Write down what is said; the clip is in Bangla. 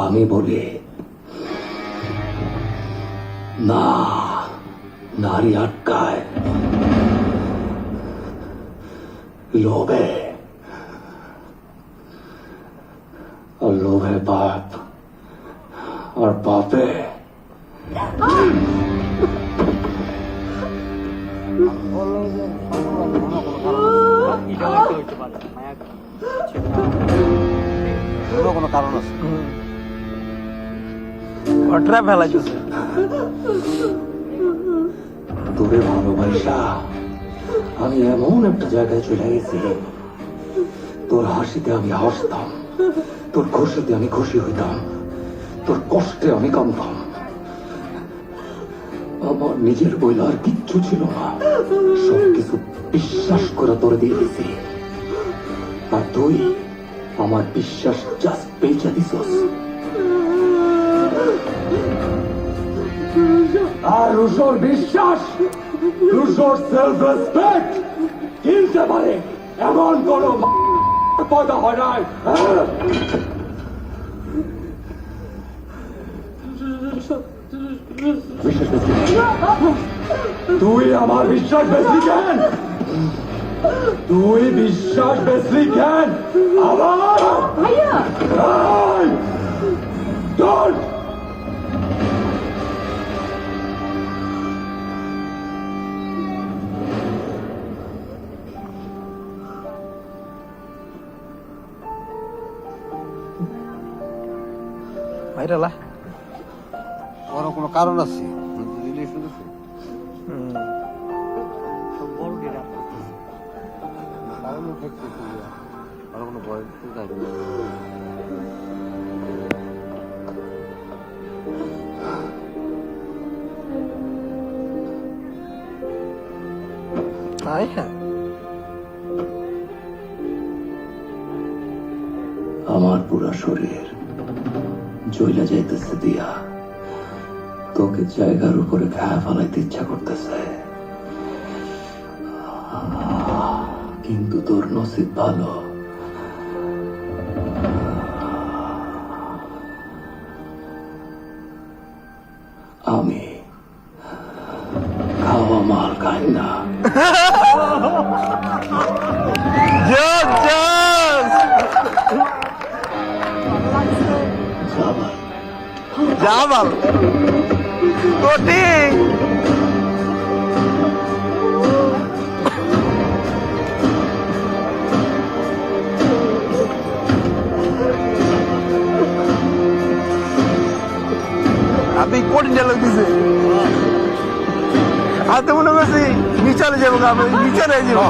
আমি বলি না, নারী আটকায় লোভে, আর লোভে বাপ, আর বাপে কোনো কারণ আছে। তোরে ভালোবাসা আমি এমন একটা জায়গায় চলে গেছি, তোর হাসিতে আমি হাসতাম, তোর খুশিতে আমি খুশি হইতাম, তোর কষ্টে আমি কাঁদতাম। আমার নিজের বইলে আর কিচ্ছু ছিল না, সবকিছু বিশ্বাস করে তোরে দিয়ে দিছি, আর তুই আমার বিশ্বাস জাস্ট পেঁচা দিছস। আর রুশোর বিশ্বাস, রুশোর সেলফ রেসপেক্ট কিনতে পারে এমন কোন পয়দা হয় নাই। তুই আমার বিশ্বাস বেশি কেন? তুই বিশ্বাস বেশি কেন আমার? ভাইয়া Don't! ভাইরালা ওর কোনো কারণ আছে। কোনো ভয় আমার পুরা শরীর জ্বলা যাইতেছে দিয়া, তোকে জায়গার উপরে খায়া ফেলাইতে ইচ্ছা করতেছে, কিন্তু তোর নসিব ভালো, আমি খাওয়া মাল খাই না। জামাল কোটি আপনি কোটি ডায়লগ দিছে, আর তো মনে করছি বিচারে যাবো, আমি বিচারে যাবো।